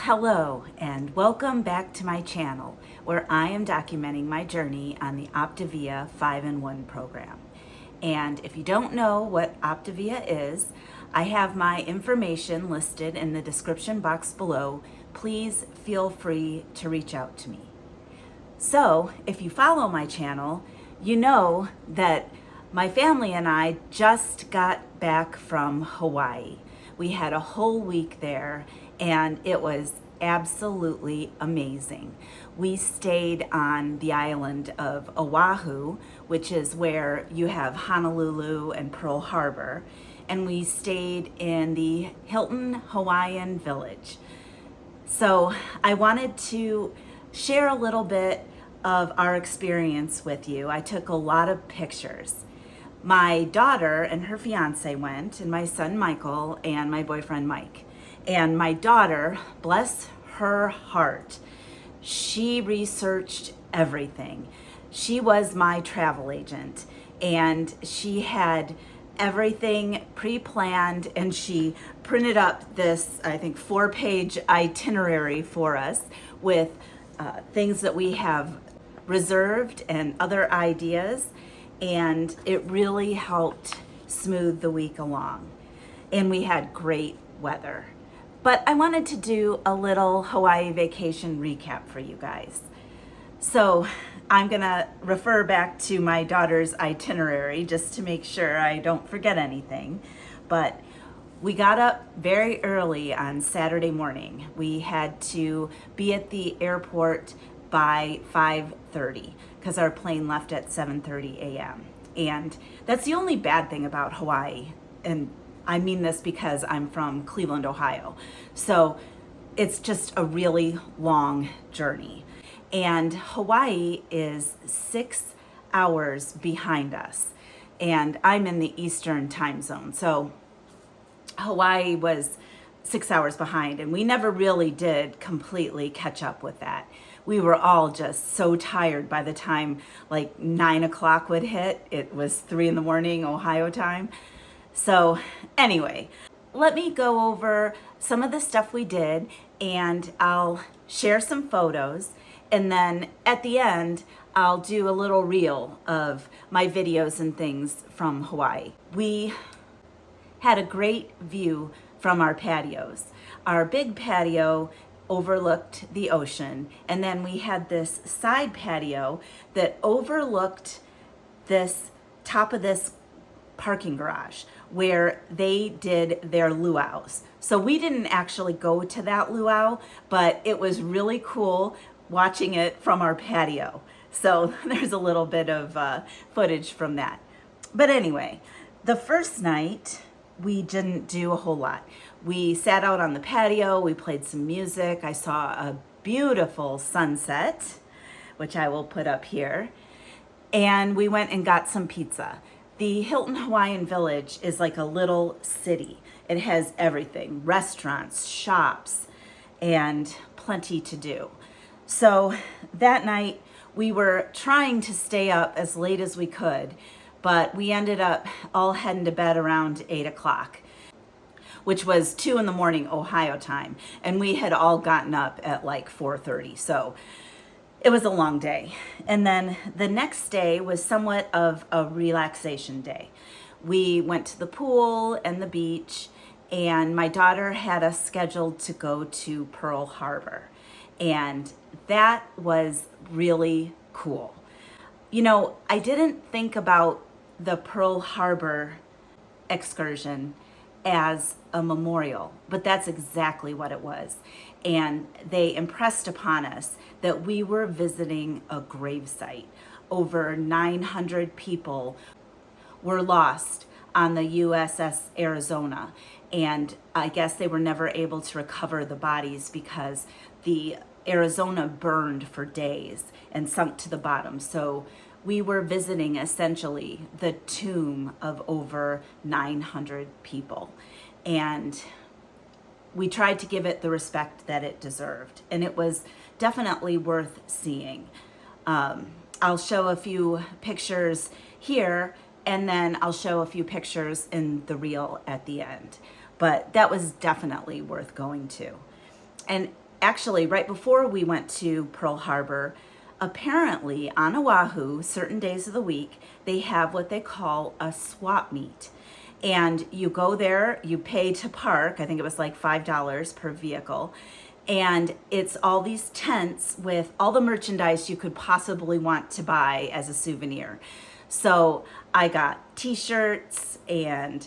Hello and welcome back to my channel where I am documenting my journey on the Optavia 5-in-1 program. And if you don't know what Optavia is, I have my information listed in the description box below. Please feel free to reach out to me. So if you follow my channel, you know that my family and I just got back from Hawaii. We had a whole week there and it was absolutely amazing. We stayed on the island of Oahu, which is where you have Honolulu and Pearl Harbor, and we stayed in the Hilton Hawaiian Village. So I wanted to share a little bit of our experience with you. I took a lot of pictures. My daughter and her fiance went, and my son Michael and my boyfriend Mike. And my daughter, bless her heart, she researched everything. She was my travel agent and she had everything pre-planned, and she printed up this, I think, 4-page itinerary for us with things that we have reserved and other ideas, and it really helped smooth the week along. And we had great weather. But I wanted to do a little Hawaii vacation recap for you guys. So I'm gonna refer back to my daughter's itinerary just to make sure I don't forget anything. But we got up very early on Saturday morning. We had to be at the airport by 5:30 because our plane left at 7:30 a.m. And that's the only bad thing about Hawaii. And I mean this because I'm from Cleveland, Ohio. So it's just a really long journey. And Hawaii is 6 hours behind us. And I'm in the Eastern time zone. So Hawaii was 6 hours behind, and we never really did completely catch up with that. We were all just so tired by the time like 9 o'clock would hit. It was 3 in the morning Ohio time. So anyway, let me go over some of the stuff we did, and I'll share some photos, and then at the end I'll do a little reel of my videos and things from Hawaii. We had a great view from our patios. Our big patio overlooked the ocean, and then we had this side patio that overlooked this top of this parking garage where they did their luau's. So we didn't actually go to that luau, but it was really cool watching it from our patio. So there's a little bit of footage from that. But anyway, the first night we didn't do a whole lot. We sat out on the patio, we played some music. I saw a beautiful sunset, which I will put up here. And we went and got some pizza. The Hilton Hawaiian Village is like a little city. It has everything, restaurants, shops, and plenty to do. So that night we were trying to stay up as late as we could, but we ended up all heading to bed around 8 o'clock, which was 2 in the morning Ohio time. And we had all gotten up at like 4:30. So it was a long day. And then the next day was somewhat of a relaxation day. We went to the pool and the beach, and my daughter had us scheduled to go to Pearl Harbor. And that was really cool. You know, I didn't think about the Pearl Harbor excursion as a memorial, but that's exactly what it was. And they impressed upon us that we were visiting a gravesite. Over 900 people were lost on the USS Arizona, and I guess they were never able to recover the bodies because the Arizona burned for days and sunk to the bottom. So we were visiting essentially the tomb of over 900 people. And we tried to give it the respect that it deserved. And it was definitely worth seeing. I'll show a few pictures here, and then I'll show a few pictures in the reel at the end. But that was definitely worth going to. And actually, right before we went to Pearl Harbor, apparently on Oahu, certain days of the week, they have what they call a swap meet. And you go there, you pay to park, I think it was like $5 per vehicle. And it's all these tents with all the merchandise you could possibly want to buy as a souvenir. So I got t-shirts and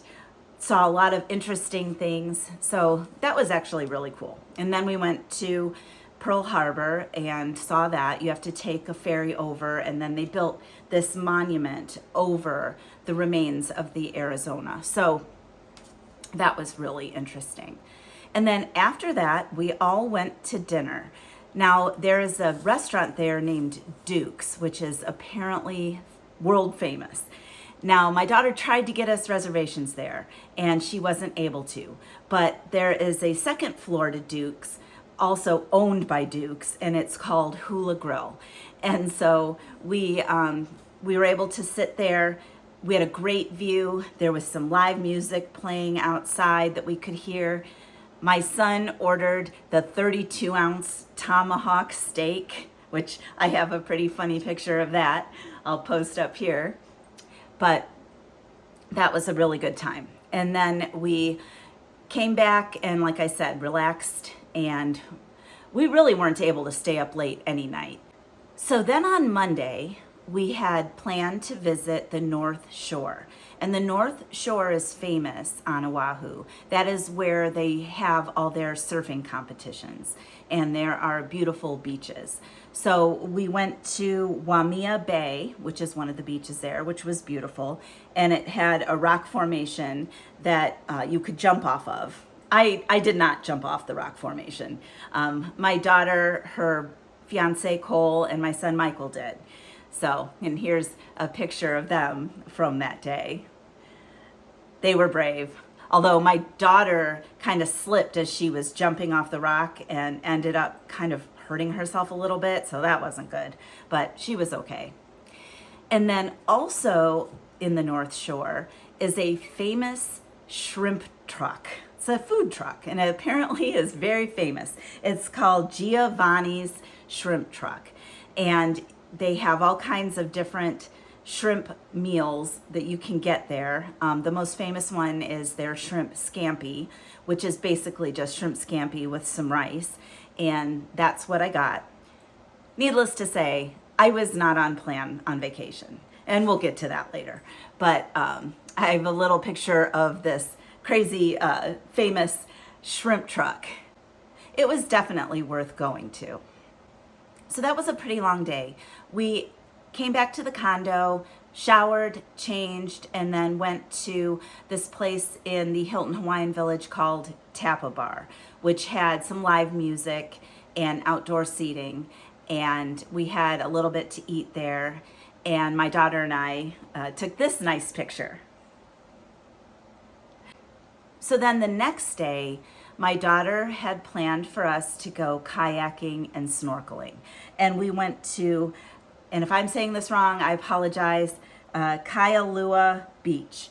saw a lot of interesting things. So that was actually really cool. And then we went to Pearl Harbor and saw that. You have to take a ferry over, and then they built this monument over the remains of the Arizona. So that was really interesting. And then after that, we all went to dinner. Now, there is a restaurant there named Duke's, which is apparently world famous. Now, my daughter tried to get us reservations there, and she wasn't able to. But there is a second floor to Duke's, also owned by Duke's, and it's called Hula Grill. And so we were able to sit there. We had a great view. There was some live music playing outside that we could hear. My son ordered the 32-ounce tomahawk steak, which I have a pretty funny picture of that. I'll post up here. But that was a really good time. And then we came back and, like I said, relaxed, and we really weren't able to stay up late any night. So then on Monday, we had planned to visit the North Shore. And the North Shore is famous on Oahu. That is where they have all their surfing competitions, and there are beautiful beaches. So we went to Hanauma Bay, which is one of the beaches there, which was beautiful, and it had a rock formation that you could jump off of. I did not jump off the rock formation. My daughter, her fiance Cole, and my son Michael did. So, and here's a picture of them from that day. They were brave. Although my daughter kind of slipped as she was jumping off the rock and ended up kind of hurting herself a little bit, so that wasn't good, but she was okay. And then also in the North Shore is a famous shrimp truck. It's a food truck, and it apparently is very famous. It's called Giovanni's Shrimp Truck, and they have all kinds of different shrimp meals that you can get there. The most famous one is their shrimp scampi, which is basically just shrimp scampi with some rice, and that's what I got. Needless to say, I was not on plan on vacation, and we'll get to that later. But I have a little picture of this crazy famous shrimp truck. It was definitely worth going to. So that was a pretty long day. We came back to the condo, showered, changed, and then went to this place in the Hilton Hawaiian Village called Tapa Bar, which had some live music and outdoor seating. And we had a little bit to eat there. And my daughter and I took this nice picture. So then the next day, my daughter had planned for us to go kayaking and snorkeling. And we went to, and if I'm saying this wrong, I apologize, Kailua Beach.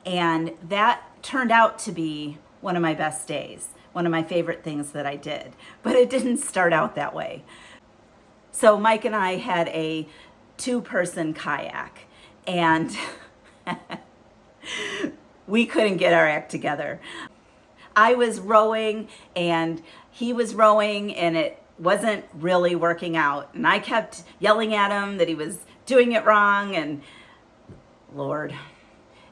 And that turned out to be one of my best days, one of my favorite things that I did. But it didn't start out that way. So Mike and I had a two-person kayak, and we couldn't get our act together. I was rowing and he was rowing, and it wasn't really working out. And I kept yelling at him that he was doing it wrong, and Lord.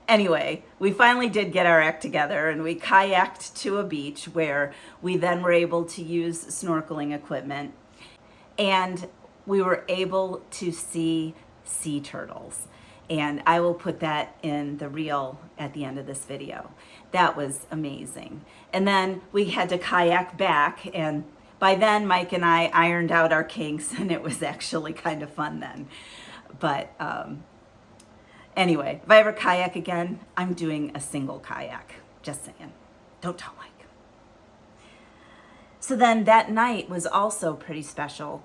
Anyway, we finally did get our act together, and we kayaked to a beach where we then were able to use snorkeling equipment, and we were able to see sea turtles. And I will put that in the reel at the end of this video. That was amazing. And then we had to kayak back, and by then Mike and I ironed out our kinks, and it was actually kind of fun then. But anyway, if I ever kayak again, I'm doing a single kayak. Just saying. Don't tell Mike. So then that night was also pretty special.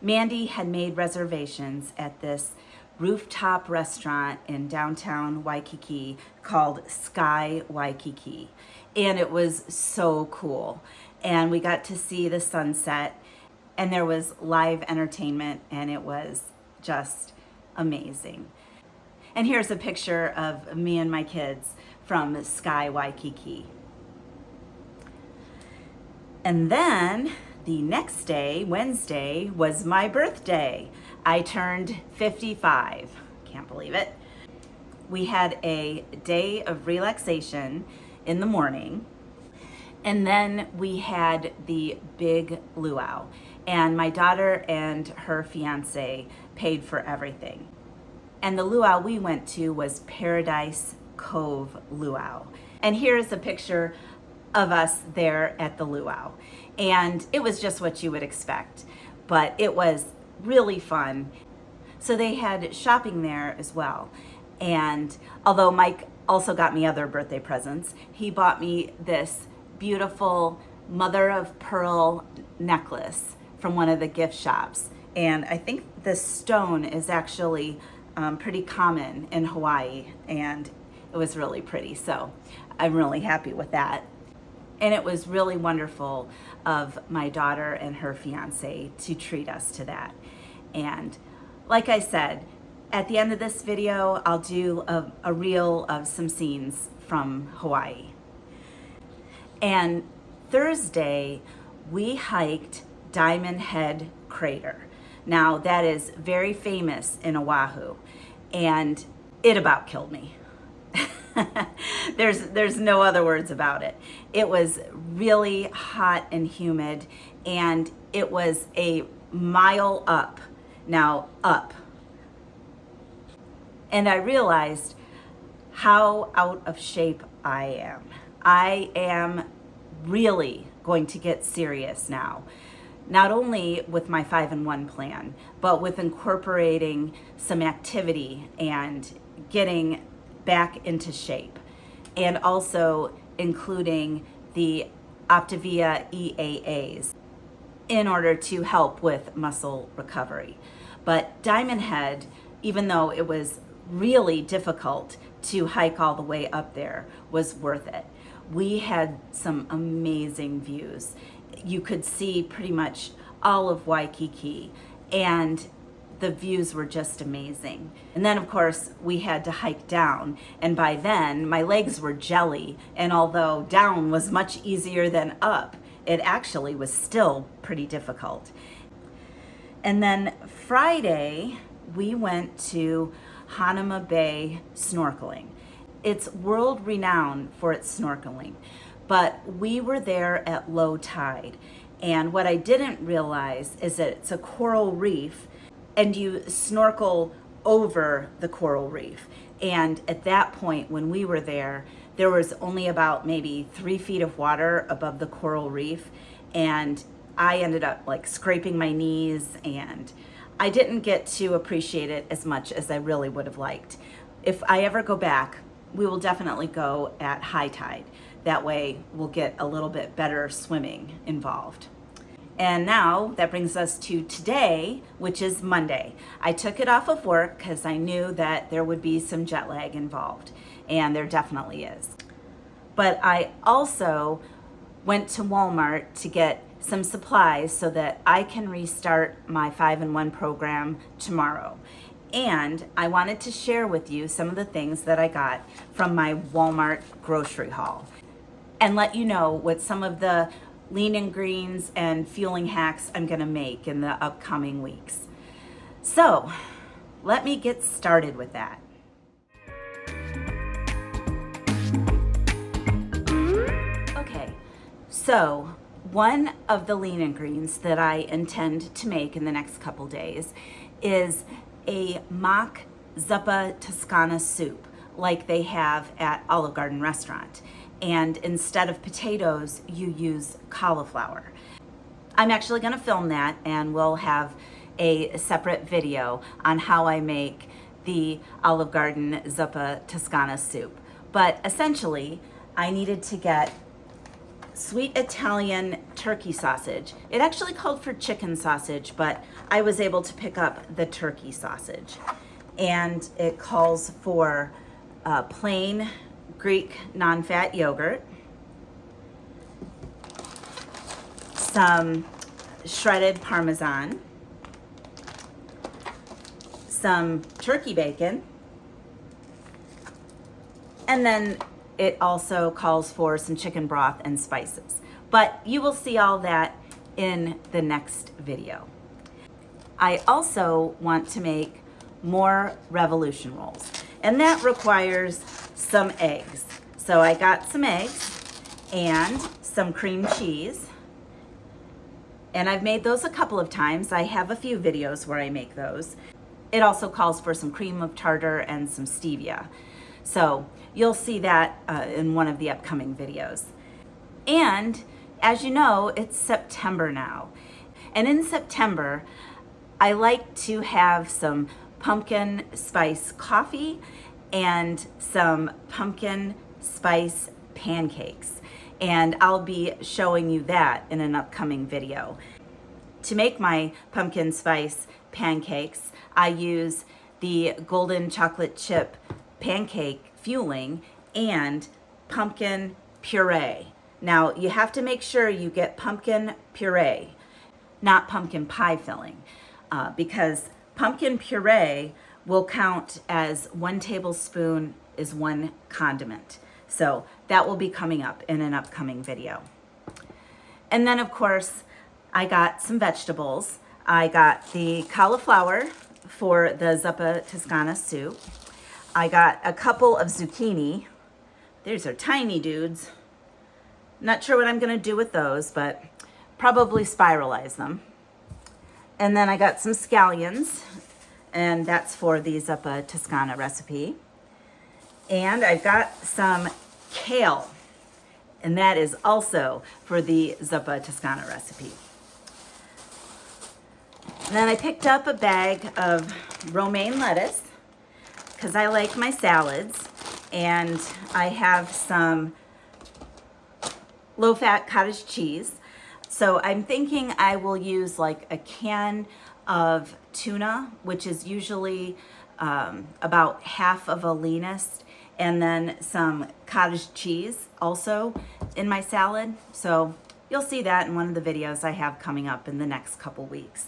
Mandy had made reservations at this rooftop restaurant in downtown Waikiki called Sky Waikiki, and it was so cool. and we got to see the sunset, and there was live entertainment, and it was just amazing. And here's a picture of me and my kids from Sky Waikiki. And then the next day, Wednesday, was my birthday. I turned 55. Can't believe it. We had a day of relaxation in the morning, and then we had the big luau, and my daughter and her fiance paid for everything. And the luau we went to was Paradise Cove Luau. And here's a picture of us there at the luau. And it was just what you would expect, but it was really fun. So they had shopping there as well. And although Mike also got me other birthday presents, he bought me this beautiful mother of pearl necklace from one of the gift shops. And I think this stone is actually pretty common in Hawaii, and it was really pretty. So I'm really happy with that. And it was really wonderful of my daughter and her fiance to treat us to that. And like I said, at the end of this video, I'll do a reel of some scenes from Hawaii. And Thursday, we hiked Diamond Head Crater. Now, that is very famous in Oahu, and it about killed me. There's no other words about it. It was really hot and humid, and it was a mile up. Now, up. And I realized how out of shape I am. I am really going to get serious now. Not only with my 5-in-1 plan, but with incorporating some activity and getting back into shape, and also including the Optavia EAAs in order to help with muscle recovery. But Diamond Head, even though it was really difficult to hike all the way up there, was worth it. We had some amazing views. You could see pretty much all of Waikiki, and the views were just amazing. And then of course we had to hike down, and by then my legs were jelly, and although down was much easier than up, it actually was still pretty difficult. And then Friday we went to Hanauma Bay snorkeling. It's world renowned for its snorkeling, but we were there at low tide. And what I didn't realize is that it's a coral reef, and you snorkel over the coral reef. And at that point, when we were there was only about maybe 3 feet of water above the coral reef. And I ended up like scraping my knees, and I didn't get to appreciate it as much as I really would have liked. If I ever go back, we will definitely go at high tide. That way we'll get a little bit better swimming involved. And now that brings us to today, which is Monday. I took it off of work because I knew that there would be some jet lag involved, and there definitely is. But I also went to Walmart to get some supplies so that I can restart my 5-in-1 program tomorrow. And I wanted to share with you some of the things that I got from my Walmart grocery haul, and let you know what some of the lean and greens and fueling hacks I'm gonna make in the upcoming weeks. So let me get started with that. Okay, so one of the lean and greens that I intend to make in the next couple days is a mock zuppa Toscana soup like they have at Olive Garden restaurant. And instead of potatoes, you use cauliflower. I'm actually gonna film that, and we'll have a separate video on how I make the Olive Garden zuppa Toscana soup. But essentially, I needed to get sweet Italian turkey sausage. It actually called for chicken sausage, but I was able to pick up the turkey sausage. And it calls for plain Greek non-fat yogurt, some shredded Parmesan, some turkey bacon, and then it also calls for some chicken broth and spices. But you will see all that in the next video. I also want to make more revolution rolls, and that requires some eggs. So I got some eggs and some cream cheese, and I've made those a couple of times. I have a few videos where I make those. It also calls for some cream of tartar and some stevia. So you'll see that in one of the upcoming videos. And as you know, it's September now. And in September, I like to have some pumpkin spice coffee and some pumpkin spice pancakes. And I'll be showing you that in an upcoming video. To make my pumpkin spice pancakes, I use the golden chocolate chip pancake fueling and pumpkin puree. Now, you have to make sure you get pumpkin puree, not pumpkin pie filling, because pumpkin puree will count as 1 tablespoon is 1 condiment. So that will be coming up in an upcoming video. And then, of course, I got some vegetables. I got the cauliflower for the zuppa toscana soup. I got a couple of zucchini. These are tiny dudes. Not sure what I'm gonna do with those, but probably spiralize them. And then I got some scallions, and that's for the zuppa toscana recipe. And I've got some kale, and that is also for the zuppa toscana recipe. And then I picked up a bag of romaine lettuce because I like my salads, and I have some low-fat cottage cheese. So I'm thinking I will use like a can of tuna, which is usually about half of a leanest, and then some cottage cheese also in my salad. So you'll see that in one of the videos I have coming up in the next couple weeks.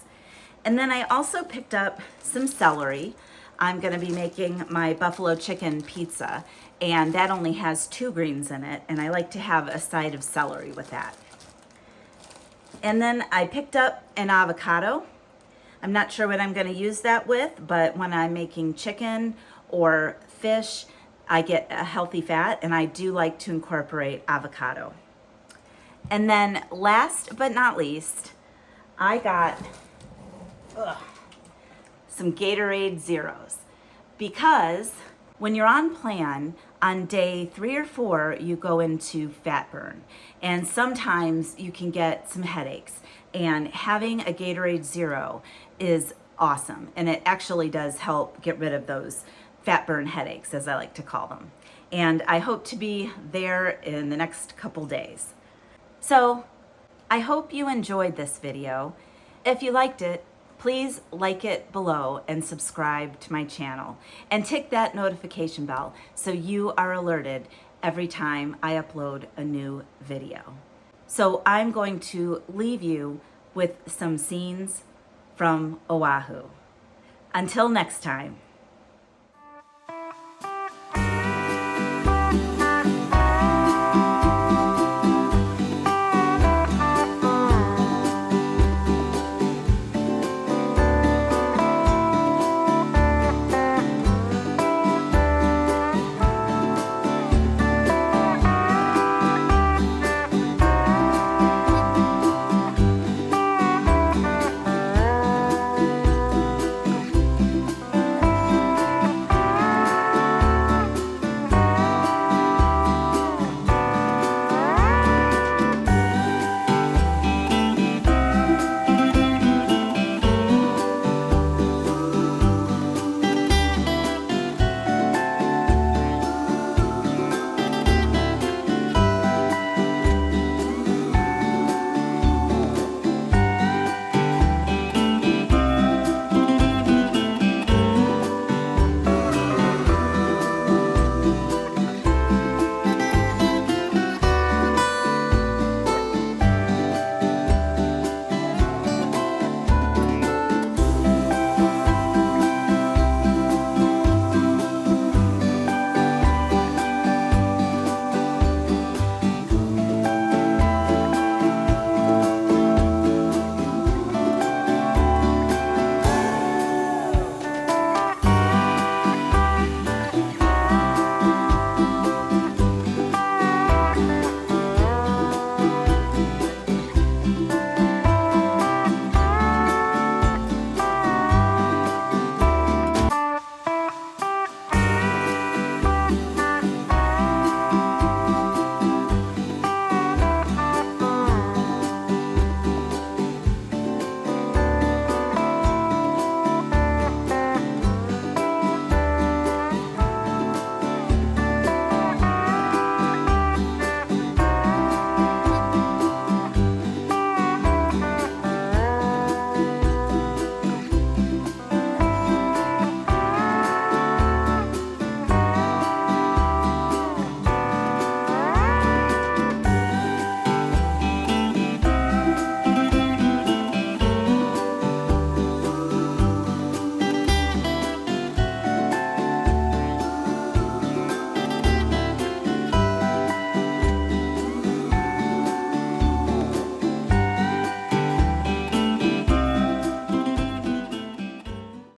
And then I also picked up some celery. I'm gonna be making my buffalo chicken pizza, and that only has 2 greens in it, and I like to have a side of celery with that. And then I picked up an avocado. I'm not sure what I'm gonna use that with, but when I'm making chicken or fish, I get a healthy fat, and I do like to incorporate avocado. And then last but not least, I got some Gatorade Zeros, because when you're on plan, on day 3 or 4, you go into fat burn, and sometimes you can get some headaches, and having a Gatorade Zero is awesome, and it actually does help get rid of those fat burn headaches, as I like to call them. And I hope to be there in the next couple days. So I hope you enjoyed this video. If you liked it, please like it below and subscribe to my channel, and tick that notification bell so you are alerted every time I upload a new video. So I'm going to leave you with some scenes from Oahu. Until next time.